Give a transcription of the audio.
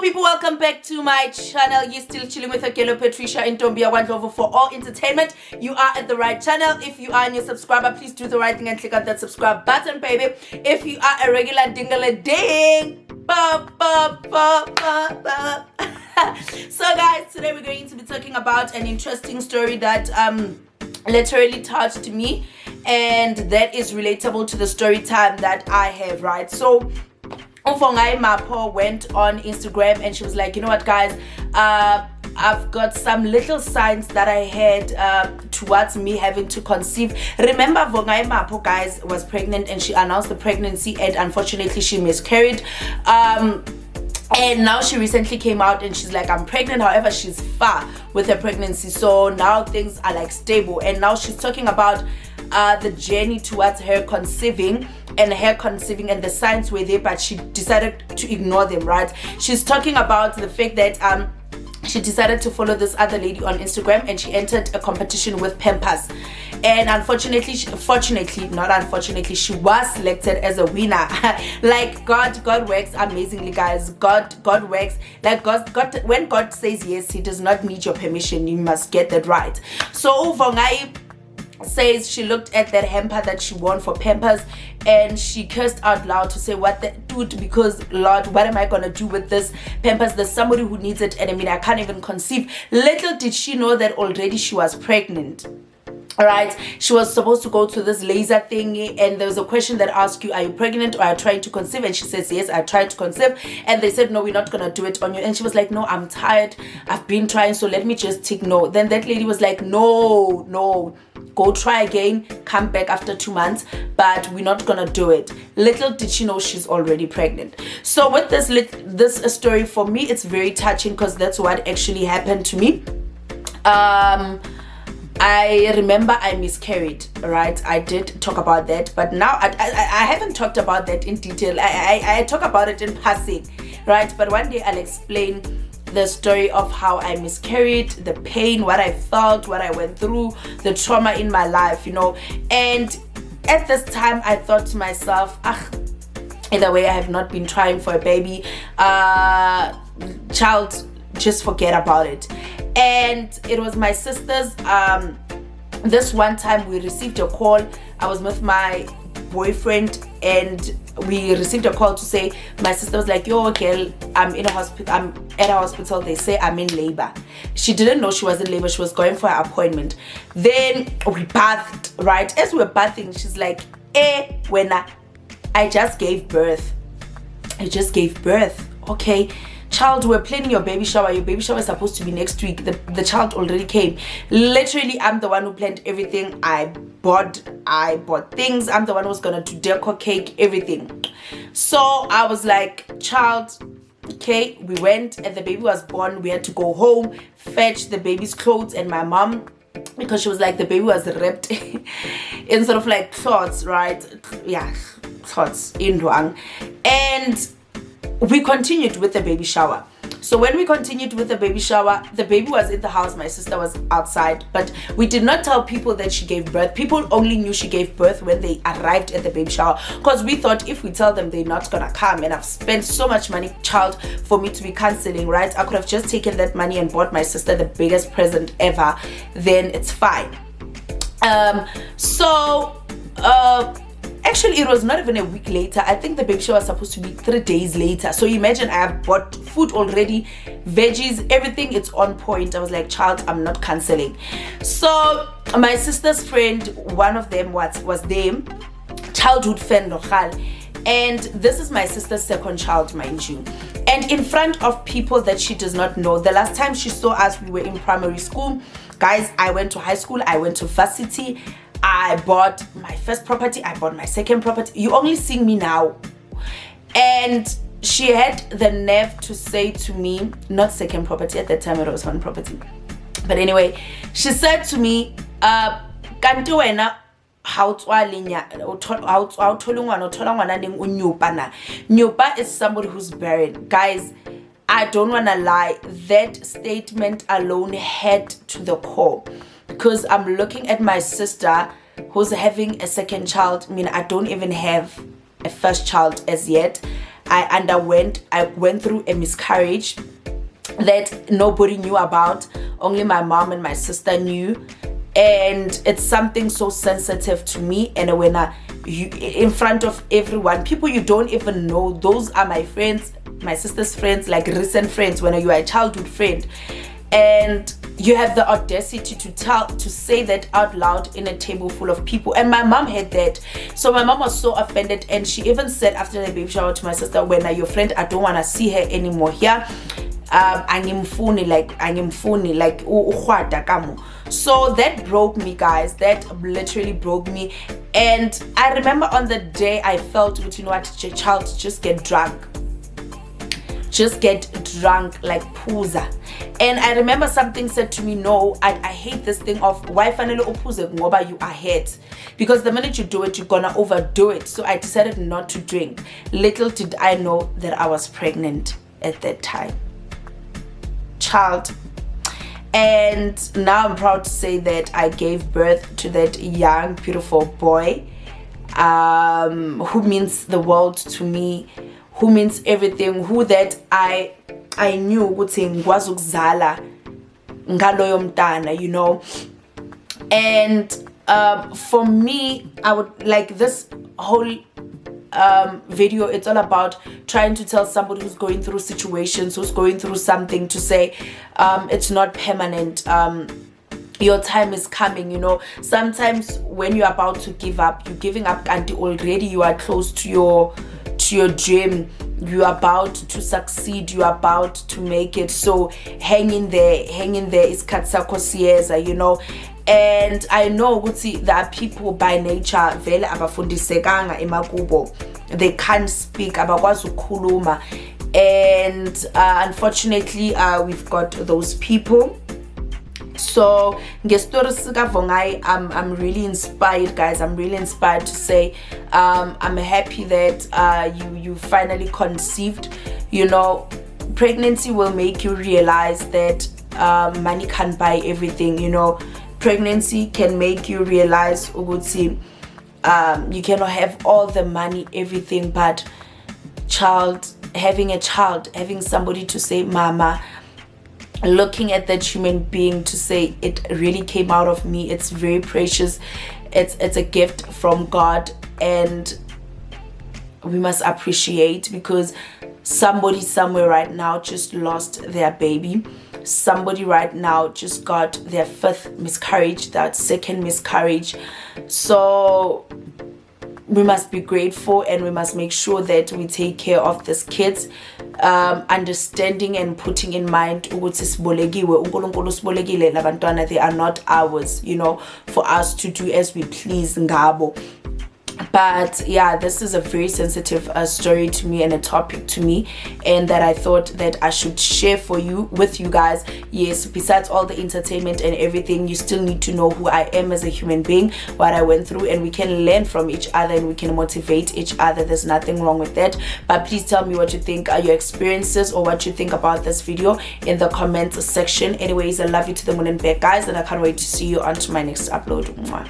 People, welcome back to my channel. You're still chilling with Akelo Patricia and Tombia Wandlovo for all entertainment. You are at the right channel. If you are a new subscriber, please do the right thing and click on that subscribe button, baby. If you are a regular ding-a-la-ding, so guys, today we're going to be talking about an interesting story that literally touched me, and that is relatable to the story time that I have, right? So Vongai Mapho went on Instagram and she was like, you know what, guys, I've got some little signs that I had towards me having to conceive. Remember, Vongai Mapho, guys, was pregnant and she announced the pregnancy, and unfortunately she miscarried. And now she recently came out and she's like, I'm pregnant. However, she's far with her pregnancy, so now things are like stable. And now she's talking about the journey towards her conceiving and the signs were there, but she decided to ignore them, right? She's talking about the fact that she decided to follow this other lady on Instagram and she entered a competition with Pampers, and unfortunately, she was selected as a winner. Like God works amazingly, guys. God works like God. When God says yes, He does not need your permission. You must get that right. So Vongai says she looked at that hamper that she won for Pampers and she cursed out loud to say, what the dude, because Lord, what am I gonna do with this Pampers? There's somebody who needs it, and I mean, I can't even conceive. Little did she know that already she was pregnant. Right, she was supposed to go to this laser thingy, and there was a question that asked you, are you pregnant or are you trying to conceive? And she says, yes, I tried to conceive. And they said, no, we're not gonna do it on you. And she was like, no, I'm tired, I've been trying, so let me just tick no. Then that lady was like, no, go try again, come back after 2 months, but we're not gonna do it. Little did she know she's already pregnant. So with this story, for me, it's very touching because that's what actually happened to me. I remember I miscarried, right? I did talk about that, but now I haven't talked about that in detail. I talk about it in passing, right? But one day I'll explain the story of how I miscarried, the pain, what I felt, what I went through, the trauma in my life, you know. And at this time, I thought to myself, either way, I have not been trying for a baby. Child, just forget about it. And it was my sister's. This one time we received a call. I was with my boyfriend and we received a call to say, my sister was like, yo girl, I'm at a hospital, they say I'm in labor. She didn't know she was in labor, she was going for her appointment. Then we bathed, right? As we were bathing, she's like, when I just gave birth. Okay, child, we're planning your baby shower. Your baby shower is supposed to be next week. The child already came. Literally, I'm the one who planned everything. I bought things. I'm the one who's gonna do decor, cake, everything. So I was like, child, okay. We went and the baby was born. We had to go home, fetch the baby's clothes, and my mom, because she was like, the baby was wrapped in sort of like cloths, right? Yeah, cloths in Ruang. And we continued with the baby shower. So when we continued with the baby shower, the baby was in the house, my sister was outside, but we did not tell people that she gave birth. People only knew she gave birth when they arrived at the baby shower, because we thought if we tell them, they're not gonna come, and I've spent so much money, child, for me to be canceling, right? I could have just taken that money and bought my sister the biggest present ever, then it's fine. Actually, it was not even a week later. I think the baby shower was supposed to be 3 days later. So imagine, I have bought food already, veggies, everything, it's on point. I was like, child, I'm not canceling. So my sister's friend, one of them was them, childhood friend, and this is my sister's second child, mind you. And in front of people that she does not know, the last time she saw us, we were in primary school. Guys, I went to high school, I went to varsity. I bought my first property, I bought my second property. You only see me now. And she had the nerve to say to me, not second property, at that time it was one property. But anyway, she said to me, kanti wena Nyopa is somebody who's barren. Guys, I don't wanna lie, that statement alone hit to the core. Because I'm looking at my sister who's having a second child. I mean, I don't even have a first child as yet. I went through a miscarriage that nobody knew about. Only my mom and my sister knew, and it's something so sensitive to me. And when you in front of everyone, people you don't even know, those are my friends, my sister's friends, like recent friends, when you are a childhood friend, and you have the audacity to say that out loud in a table full of people. And my mom had that, so my mom was so offended, and she even said after the baby shower to my sister, when your friend, I don't want to see her anymore here. Angimfuni, like ukhwada kamo. So that broke me, guys. That literally broke me. And I remember on the day I felt, you know what, child, just get drunk like pooza. And I remember something said to me, no, I hate this thing of why finally ophuze ngoba you are hurt, because the minute you do it, you're gonna overdo it. So I decided not to drink. Little did I know that I was pregnant at that time, child. And now I'm proud to say that I gave birth to that young, beautiful boy, who means the world to me, who means everything, who that I knew ukuthi ngikwazi ukuzala ngaloyo mntana, you know. And for me, I would like this whole video, it's all about trying to tell somebody who's going through situations, who's going through something, to say it's not permanent. Your time is coming, you know. Sometimes when you're about to give up, you're giving up and already you are close to your dream. You're about to succeed, you're about to make it. So hang in there, is katsako sieza, you know. And I know there are people by nature vele abafundisekanga emakubo, they can't speak, abakwazi ukukhuluma. And unfortunately we've got those people. So ngestory sika Vongai, I'm really inspired, guys. I'm really inspired to say I'm happy that you finally conceived. You know, pregnancy will make you realize that money can't buy everything, you know. Pregnancy can make you realize ukuthi you cannot have all the money, everything, but having a child, having somebody to say mama, looking at that human being to say it really came out of me, it's very precious. It's a gift from God, and we must appreciate, because somebody somewhere right now just lost their baby. Somebody right now just got their 5th miscarriage, that 2nd miscarriage. So we must be grateful, and we must make sure that we take care of these kids, understanding and putting in mind ukuthi sibolekiwe, uNkulunkulu sibolekile labantwana, they are not ours, you know, for us to do as we please ngabo. But yeah, this is a very sensitive story to me, and a topic to me, and that I thought that I should share with you guys. Yes, besides all the entertainment and everything, you still need to know who I am as a human being, what I went through, and we can learn from each other, and we can motivate each other. There's nothing wrong with that. But please tell me what you think are your experiences, or what you think about this video in the comments section. Anyways, I love you to the moon and back, guys, and I can't wait to see you on to my next upload. Mwah.